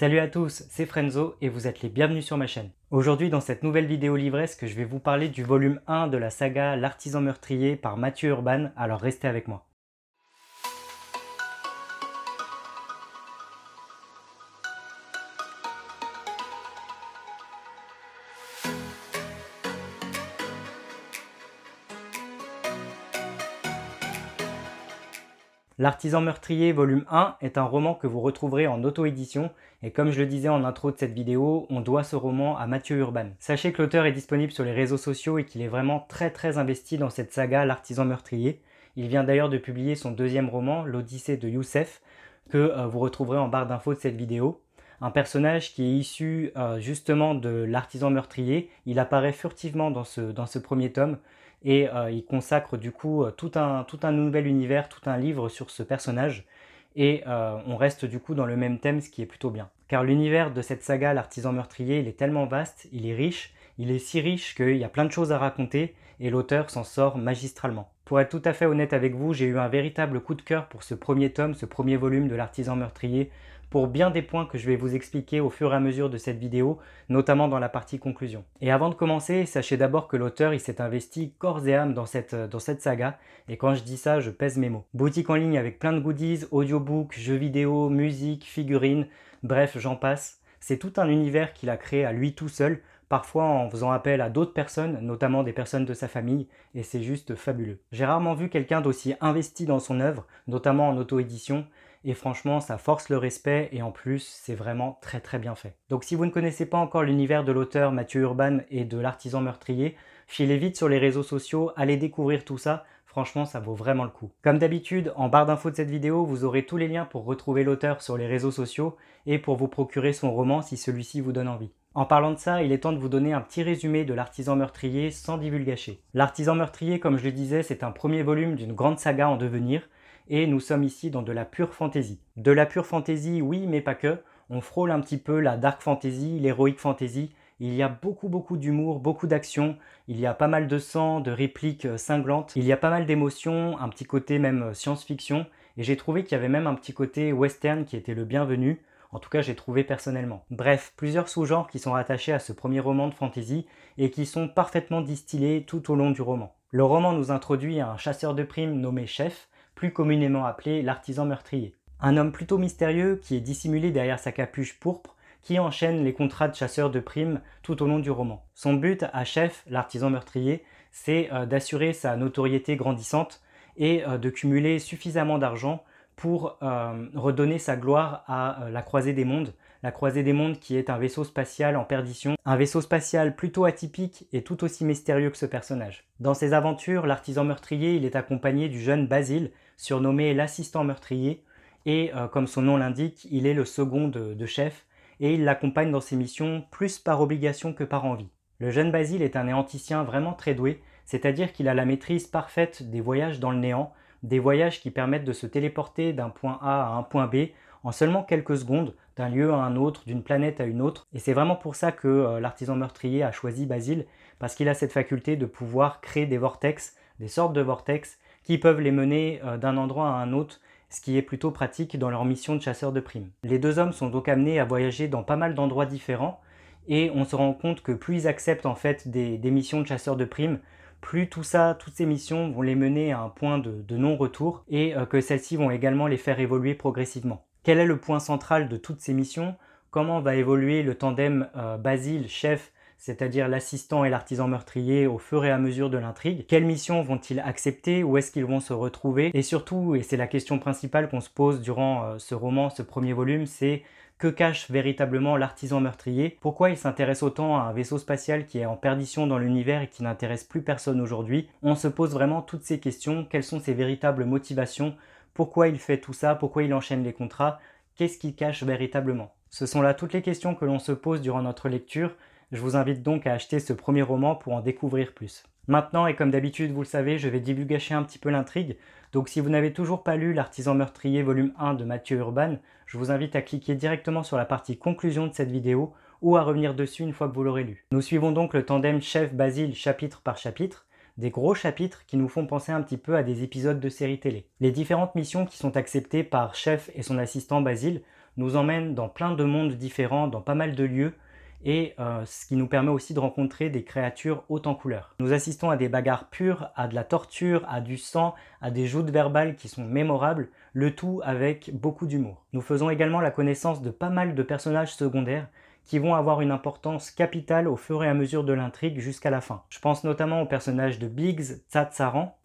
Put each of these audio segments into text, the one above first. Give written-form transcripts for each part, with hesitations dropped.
Salut à tous, c'est Frenzo et vous êtes les bienvenus sur ma chaîne. Aujourd'hui dans cette nouvelle vidéo livresque, je vais vous parler du volume 1 de la saga L'artisan meurtrier par Mathieu Urban, alors restez avec moi. L'artisan meurtrier volume 1 est un roman que vous retrouverez en auto-édition et comme je le disais en intro de cette vidéo, on doit ce roman à Mathieu Urban. Sachez que l'auteur est disponible sur les réseaux sociaux et qu'il est vraiment très investi dans cette saga L'artisan meurtrier. Il vient d'ailleurs de publier son deuxième roman, L'Odyssée de Youssef, que vous retrouverez en barre d'infos de cette vidéo. Un personnage qui est issu justement de l'artisan meurtrier, il apparaît furtivement dans ce premier tome et il consacre du coup tout un nouvel univers, tout un livre sur ce personnage et on reste du coup dans le même thème, ce qui est plutôt bien. Car l'univers de cette saga, l'artisan meurtrier, il est tellement vaste, il est riche, il est si riche qu'il y a plein de choses à raconter et l'auteur s'en sort magistralement. Pour être tout à fait honnête avec vous, j'ai eu un véritable coup de cœur pour ce premier tome, ce premier volume de l'artisan meurtrier, pour bien des points que je vais vous expliquer au fur et à mesure de cette vidéo, notamment dans la partie conclusion. Et avant de commencer, sachez d'abord que l'auteur s'est investi corps et âme dans cette saga, et quand je dis ça, je pèse mes mots. Boutique en ligne avec plein de goodies, audiobooks, jeux vidéo, musique, figurines, bref, j'en passe. C'est tout un univers qu'il a créé à lui tout seul, parfois en faisant appel à d'autres personnes, notamment des personnes de sa famille, et c'est juste fabuleux. J'ai rarement vu quelqu'un d'aussi investi dans son œuvre, notamment en auto-édition, et franchement ça force le respect et en plus c'est vraiment très bien fait. Donc si vous ne connaissez pas encore l'univers de l'auteur Mathieu Urban et de l'artisan meurtrier, filez vite sur les réseaux sociaux, allez découvrir tout ça, franchement ça vaut vraiment le coup. Comme d'habitude, en barre d'infos de cette vidéo, vous aurez tous les liens pour retrouver l'auteur sur les réseaux sociaux et pour vous procurer son roman si celui-ci vous donne envie. En parlant de ça, il est temps de vous donner un petit résumé de l'artisan meurtrier sans divulgacher. L'artisan meurtrier, comme je le disais, c'est un premier volume d'une grande saga en devenir, et nous sommes ici dans de la pure fantasy. De la pure fantasy, oui, mais pas que. On frôle un petit peu la dark fantasy, l'heroic fantasy. Il y a beaucoup d'humour, beaucoup d'action. Il y a pas mal de sang, de répliques cinglantes. Il y a pas mal d'émotions, un petit côté même science-fiction. Et j'ai trouvé qu'il y avait même un petit côté western qui était le bienvenu. En tout cas, j'ai trouvé personnellement. Bref, plusieurs sous-genres qui sont rattachés à ce premier roman de fantasy et qui sont parfaitement distillés tout au long du roman. Le roman nous introduit à un chasseur de primes nommé Chef, plus communément appelé l'artisan meurtrier. Un homme plutôt mystérieux qui est dissimulé derrière sa capuche pourpre, qui enchaîne les contrats de chasseur de primes tout au long du roman. Son but à Chef, l'artisan meurtrier, c'est d'assurer sa notoriété grandissante et de cumuler suffisamment d'argent pour redonner sa gloire à la Croisée des Mondes. La Croisée des Mondes qui est un vaisseau spatial en perdition, un vaisseau spatial plutôt atypique et tout aussi mystérieux que ce personnage. Dans ses aventures, l'artisan meurtrier, il est accompagné du jeune Basile, surnommé l'assistant meurtrier, et comme son nom l'indique, il est le second de Chef, et il l'accompagne dans ses missions plus par obligation que par envie. Le jeune Basile est un néanticien vraiment très doué, c'est-à-dire qu'il a la maîtrise parfaite des voyages dans le néant, des voyages qui permettent de se téléporter d'un point A à un point B en seulement quelques secondes, d'un lieu à un autre, d'une planète à une autre. Et c'est vraiment pour ça que l'artisan meurtrier a choisi Basile, parce qu'il a cette faculté de pouvoir créer des vortex, des sortes de vortex, qui peuvent les mener d'un endroit à un autre, ce qui est plutôt pratique dans leur mission de chasseur de primes. Les deux hommes sont donc amenés à voyager dans pas mal d'endroits différents, et on se rend compte que plus ils acceptent en fait des missions de chasseur de primes, plus toutes ces missions vont les mener à un point de non-retour et que celles-ci vont également les faire évoluer progressivement. Quel est le point central de toutes ces missions? Comment va évoluer le tandem Basile-Chef, c'est-à-dire l'assistant et l'artisan meurtrier au fur et à mesure de l'intrigue? Quelles missions vont-ils accepter? Où est-ce qu'ils vont se retrouver? Et surtout, et c'est la question principale qu'on se pose durant ce roman, ce premier volume, c'est que cache véritablement l'artisan meurtrier? Pourquoi il s'intéresse autant à un vaisseau spatial qui est en perdition dans l'univers et qui n'intéresse plus personne aujourd'hui? On se pose vraiment toutes ces questions. Quelles sont ses véritables motivations? Pourquoi il fait tout ça? Pourquoi il enchaîne les contrats? Qu'est-ce qu'il cache véritablement? Ce sont là toutes les questions que l'on se pose durant notre lecture. Je vous invite donc à acheter ce premier roman pour en découvrir plus. Maintenant, et comme d'habitude, vous le savez, je vais divulgacher un petit peu l'intrigue. Donc si vous n'avez toujours pas lu L'artisan meurtrier volume 1 de Mathieu Urban, je vous invite à cliquer directement sur la partie conclusion de cette vidéo ou à revenir dessus une fois que vous l'aurez lu. Nous suivons donc le tandem Chef-Basile chapitre par chapitre, des gros chapitres qui nous font penser un petit peu à des épisodes de séries télé. Les différentes missions qui sont acceptées par Chef et son assistant Basile nous emmène dans plein de mondes différents, dans pas mal de lieux, et ce qui nous permet aussi de rencontrer des créatures hautes en couleurs. Nous assistons à des bagarres pures, à de la torture, à du sang, à des joutes verbales qui sont mémorables, le tout avec beaucoup d'humour. Nous faisons également la connaissance de pas mal de personnages secondaires qui vont avoir une importance capitale au fur et à mesure de l'intrigue jusqu'à la fin. Je pense notamment au personnage de Biggs Tsatsaran,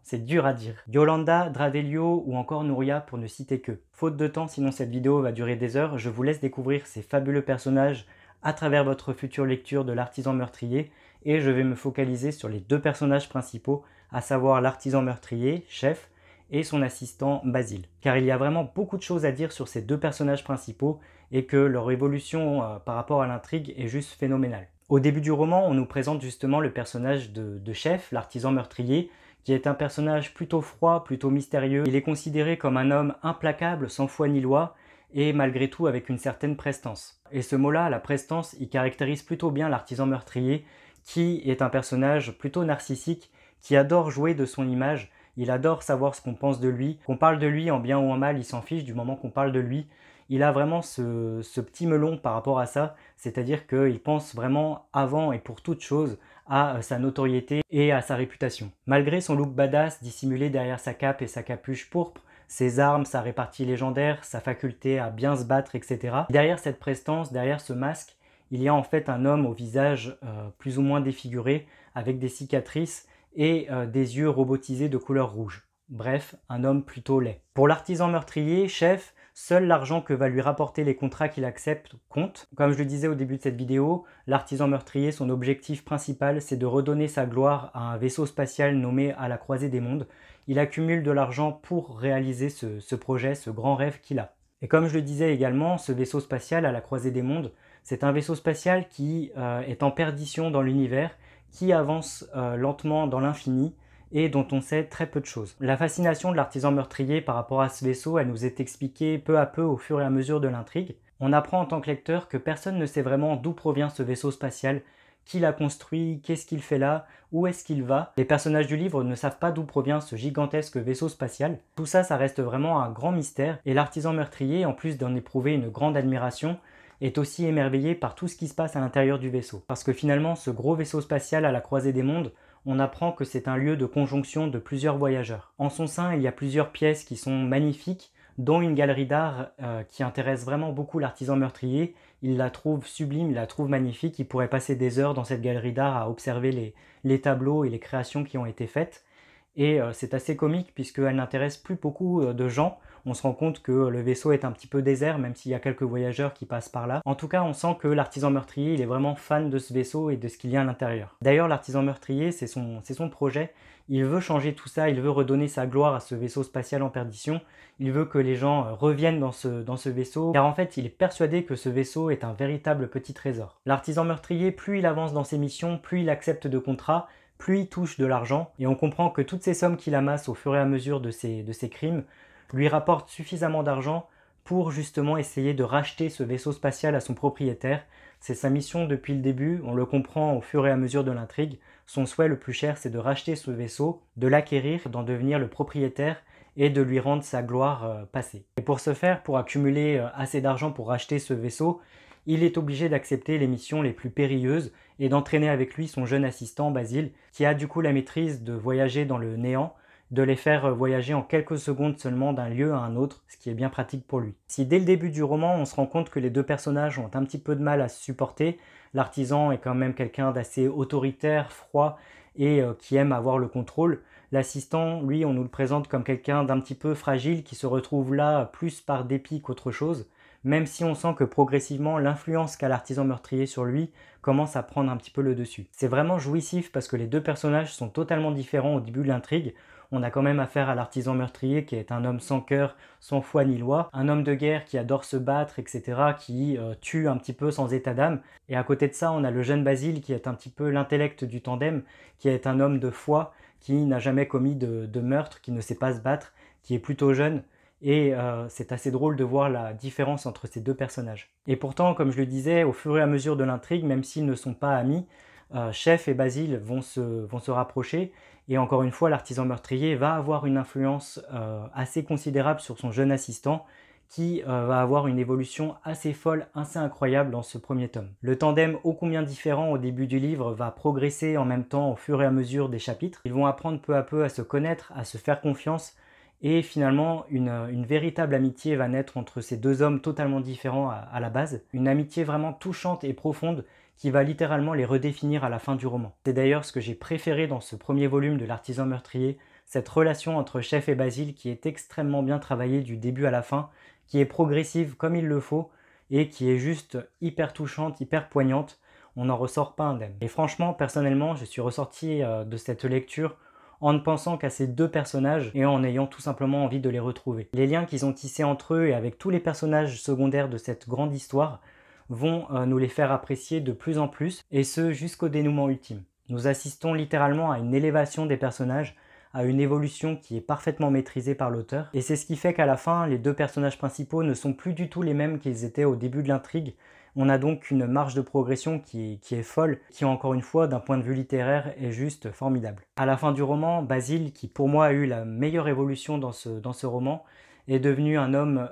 c'est dur à dire. Yolanda, Dradelio ou encore Nouria pour ne citer que. Faute de temps, sinon cette vidéo va durer des heures, je vous laisse découvrir ces fabuleux personnages à travers votre future lecture de l'artisan meurtrier et je vais me focaliser sur les deux personnages principaux, à savoir l'artisan meurtrier, chef, et son assistant Basile. Car il y a vraiment beaucoup de choses à dire sur ces deux personnages principaux et que leur évolution par rapport à l'intrigue est juste phénoménale. Au début du roman, on nous présente justement le personnage de chef, l'artisan meurtrier, qui est un personnage plutôt froid, plutôt mystérieux. Il est considéré comme un homme implacable, sans foi ni loi, et malgré tout avec une certaine prestance. Et ce mot-là, la prestance, il caractérise plutôt bien l'artisan meurtrier, qui est un personnage plutôt narcissique, qui adore jouer de son image, il adore savoir ce qu'on pense de lui, qu'on parle de lui en bien ou en mal, il s'en fiche du moment qu'on parle de lui. Il a vraiment ce petit melon par rapport à ça, c'est-à-dire qu'il pense vraiment avant et pour toute chose à sa notoriété et à sa réputation. Malgré son look badass dissimulé derrière sa cape et sa capuche pourpre, ses armes, sa répartie légendaire, sa faculté à bien se battre, etc. Derrière cette prestance, derrière ce masque, il y a en fait un homme au visage plus ou moins défiguré, avec des cicatrices et des yeux robotisés de couleur rouge. Bref, un homme plutôt laid. Pour l'artisan meurtrier, chef, seul l'argent que va lui rapporter les contrats qu'il accepte compte. Comme je le disais au début de cette vidéo, l'artisan meurtrier, son objectif principal, c'est de redonner sa gloire à un vaisseau spatial nommé à la croisée des mondes. Il accumule de l'argent pour réaliser ce projet, ce grand rêve qu'il a. Et comme je le disais également, ce vaisseau spatial à la croisée des mondes, c'est un vaisseau spatial qui est en perdition dans l'univers, qui avance lentement dans l'infini, et dont on sait très peu de choses. La fascination de l'artisan meurtrier par rapport à ce vaisseau, elle nous est expliquée peu à peu au fur et à mesure de l'intrigue. On apprend en tant que lecteur que personne ne sait vraiment d'où provient ce vaisseau spatial, qui l'a construit, qu'est-ce qu'il fait là, où est-ce qu'il va. Les personnages du livre ne savent pas d'où provient ce gigantesque vaisseau spatial. Tout ça, ça reste vraiment un grand mystère, et l'artisan meurtrier, en plus d'en éprouver une grande admiration, est aussi émerveillé par tout ce qui se passe à l'intérieur du vaisseau. Parce que finalement, ce gros vaisseau spatial à la croisée des mondes, on apprend que c'est un lieu de conjonction de plusieurs voyageurs. En son sein, il y a plusieurs pièces qui sont magnifiques, dont une galerie d'art qui intéresse vraiment beaucoup l'artisan meurtrier. Il la trouve sublime, il la trouve magnifique, il pourrait passer des heures dans cette galerie d'art à observer les tableaux et les créations qui ont été faites. Et c'est assez comique puisqu'elle n'intéresse plus beaucoup de gens. On se rend compte que le vaisseau est un petit peu désert, même s'il y a quelques voyageurs qui passent par là. En tout cas, on sent que l'artisan meurtrier, il est vraiment fan de ce vaisseau et de ce qu'il y a à l'intérieur. D'ailleurs, l'artisan meurtrier, c'est son projet. Il veut changer tout ça, il veut redonner sa gloire à ce vaisseau spatial en perdition. Il veut que les gens reviennent dans ce vaisseau, car en fait, il est persuadé que ce vaisseau est un véritable petit trésor. L'artisan meurtrier, plus il avance dans ses missions, plus il accepte de contrats, plus il touche de l'argent, et on comprend que toutes ces sommes qu'il amasse au fur et à mesure de ses crimes lui rapportent suffisamment d'argent pour justement essayer de racheter ce vaisseau spatial à son propriétaire. C'est sa mission depuis le début, on le comprend au fur et à mesure de l'intrigue. Son souhait le plus cher, c'est de racheter ce vaisseau, de l'acquérir, d'en devenir le propriétaire et de lui rendre sa gloire passée. Et pour ce faire, pour accumuler assez d'argent pour racheter ce vaisseau, il est obligé d'accepter les missions les plus périlleuses et d'entraîner avec lui son jeune assistant Basile, qui a du coup la maîtrise de voyager dans le néant, de les faire voyager en quelques secondes seulement d'un lieu à un autre, ce qui est bien pratique pour lui. Si dès le début du roman, on se rend compte que les deux personnages ont un petit peu de mal à se supporter, l'artisan est quand même quelqu'un d'assez autoritaire, froid et qui aime avoir le contrôle. L'assistant, lui, on nous le présente comme quelqu'un d'un petit peu fragile qui se retrouve là plus par dépit qu'autre chose, même si on sent que progressivement l'influence qu'a l'artisan meurtrier sur lui commence à prendre un petit peu le dessus. C'est vraiment jouissif parce que les deux personnages sont totalement différents au début de l'intrigue. On a quand même affaire à l'artisan meurtrier qui est un homme sans cœur, sans foi ni loi, un homme de guerre qui adore se battre, etc., qui tue un petit peu sans état d'âme. Et à côté de ça, on a le jeune Basile qui est un petit peu l'intellect du tandem, qui est un homme de foi, qui n'a jamais commis de meurtre, qui ne sait pas se battre, qui est plutôt jeune. Et c'est assez drôle de voir la différence entre ces deux personnages. Et pourtant, comme je le disais, au fur et à mesure de l'intrigue, même s'ils ne sont pas amis, Chef et Basile vont se rapprocher, et encore une fois, l'artisan meurtrier va avoir une influence assez considérable sur son jeune assistant, qui va avoir une évolution assez folle, assez incroyable dans ce premier tome. Le tandem ô combien différent au début du livre va progresser en même temps au fur et à mesure des chapitres. Ils vont apprendre peu à peu à se connaître, à se faire confiance, et finalement une véritable amitié va naître entre ces deux hommes totalement différents à la base. Une amitié vraiment touchante et profonde qui va littéralement les redéfinir à la fin du roman. C'est d'ailleurs ce que j'ai préféré dans ce premier volume de l'Artisan meurtrier, cette relation entre Chef et Basile qui est extrêmement bien travaillée du début à la fin, qui est progressive comme il le faut et qui est juste hyper touchante, hyper poignante. On n'en ressort pas indemne. Et franchement, personnellement, je suis ressorti de cette lecture en ne pensant qu'à ces deux personnages et en ayant tout simplement envie de les retrouver. Les liens qu'ils ont tissés entre eux et avec tous les personnages secondaires de cette grande histoire vont nous les faire apprécier de plus en plus, et ce jusqu'au dénouement ultime. Nous assistons littéralement à une élévation des personnages, à une évolution qui est parfaitement maîtrisée par l'auteur, et c'est ce qui fait qu'à la fin, les deux personnages principaux ne sont plus du tout les mêmes qu'ils étaient au début de l'intrigue. On a donc une marge de progression qui est folle, qui encore une fois, d'un point de vue littéraire, est juste formidable. À la fin du roman, Basile, qui pour moi a eu la meilleure évolution dans ce roman, est devenu un homme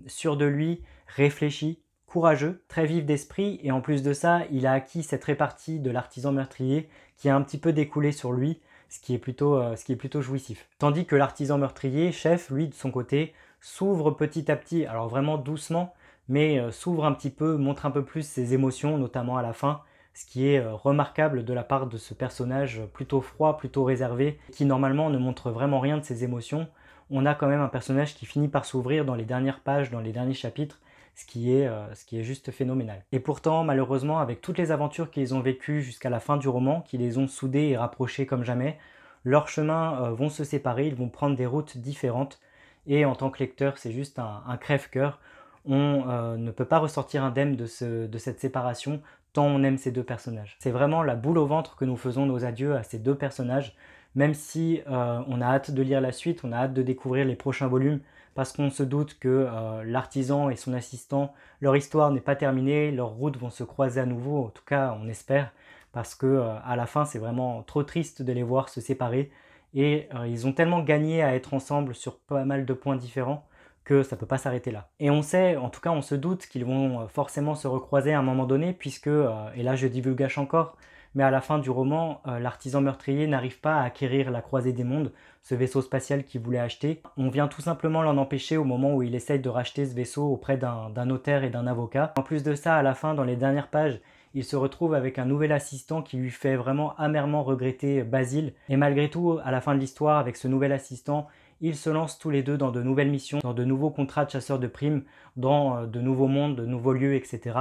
sûr de lui, réfléchi, courageux, très vif d'esprit, et en plus de ça, il a acquis cette répartie de l'artisan meurtrier qui a un petit peu découlé sur lui, ce qui est plutôt jouissif. Tandis que l'artisan meurtrier, Chef, lui, de son côté, s'ouvre petit à petit, alors vraiment doucement, mais s'ouvre un petit peu, montre un peu plus ses émotions, notamment à la fin, ce qui est remarquable de la part de ce personnage plutôt froid, plutôt réservé, qui normalement ne montre vraiment rien de ses émotions. On a quand même un personnage qui finit par s'ouvrir dans les dernières pages, dans les derniers chapitres, ce qui est juste phénoménal. Et pourtant, malheureusement, avec toutes les aventures qu'ils ont vécues jusqu'à la fin du roman, qui les ont soudés et rapprochés comme jamais, leurs chemins vont se séparer, ils vont prendre des routes différentes, et en tant que lecteur, c'est juste un crève-cœur. On ne peut pas ressortir indemne de cette séparation, tant on aime ces deux personnages. C'est vraiment la boule au ventre que nous faisons nos adieux à ces deux personnages, même si on a hâte de lire la suite, on a hâte de découvrir les prochains volumes, parce qu'on se doute que l'artisan et son assistant, leur histoire n'est pas terminée, leurs routes vont se croiser à nouveau, en tout cas on espère, parce que à la fin c'est vraiment trop triste de les voir se séparer, et ils ont tellement gagné à être ensemble sur pas mal de points différents, que ça ne peut pas s'arrêter là. Et on sait, en tout cas on se doute qu'ils vont forcément se recroiser à un moment donné, puisque, et là je divulgage encore, mais à la fin du roman, l'artisan meurtrier n'arrive pas à acquérir la Croisée des Mondes, ce vaisseau spatial qu'il voulait acheter. On vient tout simplement l'en empêcher au moment où il essaye de racheter ce vaisseau auprès d'un notaire et d'un avocat. En plus de ça, à la fin, dans les dernières pages, il se retrouve avec un nouvel assistant qui lui fait vraiment amèrement regretter Basile. Et malgré tout, à la fin de l'histoire, avec ce nouvel assistant, ils se lancent tous les deux dans de nouvelles missions, dans de nouveaux contrats de chasseurs de primes, dans de nouveaux mondes, de nouveaux lieux, etc.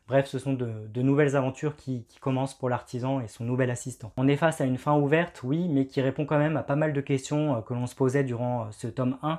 Bref, ce sont de nouvelles aventures qui commencent pour l'artisan et son nouvel assistant. On est face à une fin ouverte, oui, mais qui répond quand même à pas mal de questions que l'on se posait durant ce tome 1,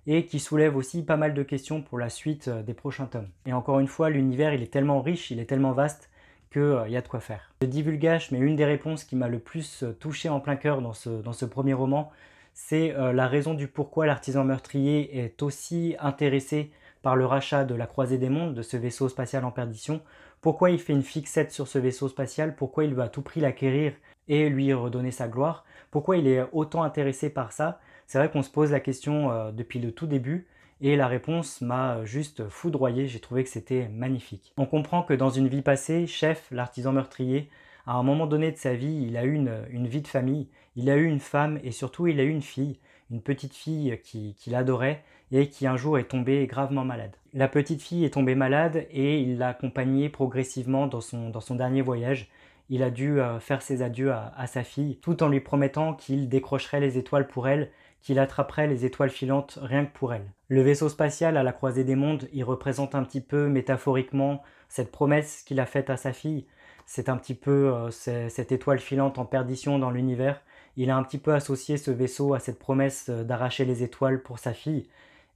et qui soulève aussi pas mal de questions pour la suite des prochains tomes. Et encore une fois, l'univers il est tellement riche, il est tellement vaste, qu'il y a de quoi faire. Je divulgage, mais une des réponses qui m'a le plus touché en plein cœur dans ce premier roman, c'est la raison du pourquoi l'artisan meurtrier est aussi intéressé par le rachat de la Croisée des Mondes, de ce vaisseau spatial en perdition, pourquoi il fait une fixette sur ce vaisseau spatial, pourquoi il veut à tout prix l'acquérir et lui redonner sa gloire, pourquoi il est autant intéressé par ça. C'est vrai qu'on se pose la question depuis le tout début, et la réponse m'a juste foudroyé, j'ai trouvé que c'était magnifique. On comprend que dans une vie passée, Chef, l'artisan meurtrier, à un moment donné de sa vie, il a eu une vie de famille, il a eu une femme et surtout il a eu une fille, une petite fille qu'il adorait et qui un jour est tombée gravement malade. La petite fille est tombée malade et il l'a accompagnée progressivement dans son dernier voyage. Il a dû faire ses adieux à sa fille, tout en lui promettant qu'il décrocherait les étoiles pour elle, qu'il attraperait les étoiles filantes rien que pour elle. Le vaisseau spatial à la croisée des mondes, il représente un petit peu métaphoriquement cette promesse qu'il a faite à sa fille. C'est un petit peu cette étoile filante en perdition dans l'univers. Il a un petit peu associé ce vaisseau à cette promesse d'arracher les étoiles pour sa fille.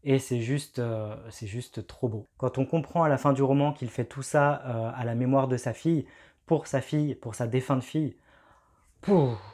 Et c'est juste trop beau. Quand on comprend à la fin du roman qu'il fait tout ça à la mémoire de sa fille, pour sa défunte fille,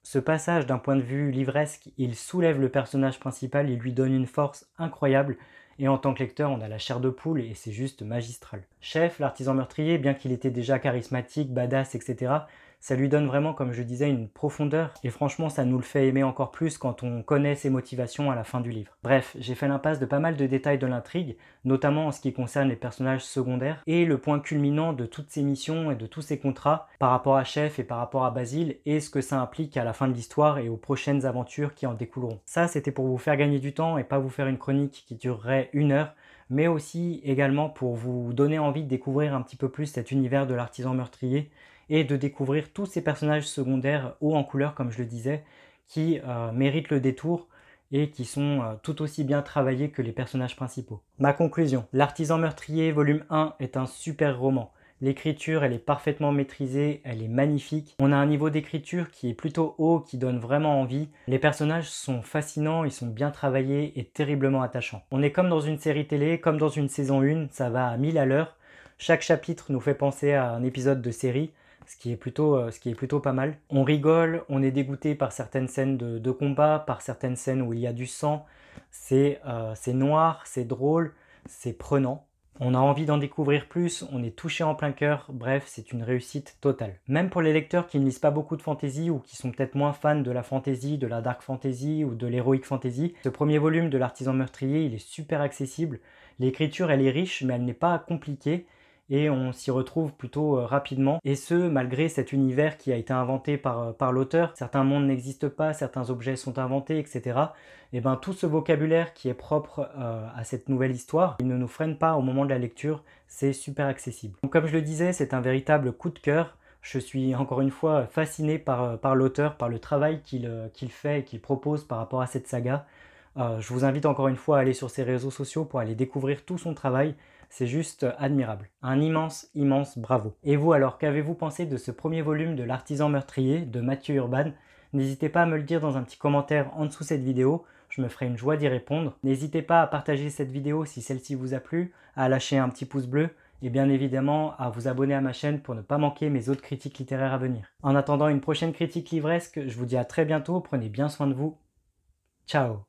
ce passage d'un point de vue livresque, il soulève le personnage principal, il lui donne une force incroyable, et en tant que lecteur, on a la chair de poule et c'est juste magistral. Chef, l'artisan meurtrier, bien qu'il était déjà charismatique, badass, etc., Ça lui donne vraiment, comme je disais, une profondeur et franchement ça nous le fait aimer encore plus quand on connaît ses motivations à la fin du livre. Bref, j'ai fait l'impasse de pas mal de détails de l'intrigue, notamment en ce qui concerne les personnages secondaires et le point culminant de toutes ces missions et de tous ces contrats par rapport à Chef et par rapport à Basile et ce que ça implique à la fin de l'histoire et aux prochaines aventures qui en découleront. Ça, c'était pour vous faire gagner du temps et pas vous faire une chronique qui durerait 1 heure, mais aussi également pour vous donner envie de découvrir un petit peu plus cet univers de l'artisan meurtrier et de découvrir tous ces personnages secondaires hauts en couleur, comme je le disais, qui méritent le détour et qui sont tout aussi bien travaillés que les personnages principaux. Ma conclusion, L'Artisan meurtrier volume 1 est un super roman. L'écriture, elle est parfaitement maîtrisée, elle est magnifique. On a un niveau d'écriture qui est plutôt haut, qui donne vraiment envie. Les personnages sont fascinants, ils sont bien travaillés et terriblement attachants. On est comme dans une série télé, comme dans une saison 1, ça va à 1000 à l'heure. Chaque chapitre nous fait penser à un épisode de série, ce qui est plutôt pas mal. On rigole, on est dégoûté par certaines scènes de combat, par certaines scènes où il y a du sang. C'est noir, c'est drôle, c'est prenant. On a envie d'en découvrir plus, on est touché en plein cœur, bref, c'est une réussite totale. Même pour les lecteurs qui ne lisent pas beaucoup de fantasy ou qui sont peut-être moins fans de la fantasy, de la dark fantasy ou de l'heroic fantasy, ce premier volume de l'Artisan meurtrier, il est super accessible. L'écriture, elle est riche, mais elle n'est pas compliquée et on s'y retrouve plutôt rapidement, et ce malgré cet univers qui a été inventé par l'auteur. Certains mondes n'existent pas, certains objets sont inventés, etc. Et bien tout ce vocabulaire qui est propre à cette nouvelle histoire, il ne nous freine pas au moment de la lecture, c'est super accessible. Donc comme je le disais, c'est un véritable coup de cœur. Je suis encore une fois fasciné par l'auteur, par le travail qu'il fait et qu'il propose par rapport à cette saga. Je vous invite encore une fois à aller sur ses réseaux sociaux pour aller découvrir tout son travail. C'est juste admirable. Un immense, immense bravo. Et vous alors, qu'avez-vous pensé de ce premier volume de l'Artisan meurtrier de Mathieu Urban? N'hésitez pas à me le dire dans un petit commentaire en dessous de cette vidéo, je me ferai une joie d'y répondre. N'hésitez pas à partager cette vidéo si celle-ci vous a plu, à lâcher un petit pouce bleu et bien évidemment à vous abonner à ma chaîne pour ne pas manquer mes autres critiques littéraires à venir. En attendant une prochaine critique livresque, je vous dis à très bientôt, prenez bien soin de vous. Ciao!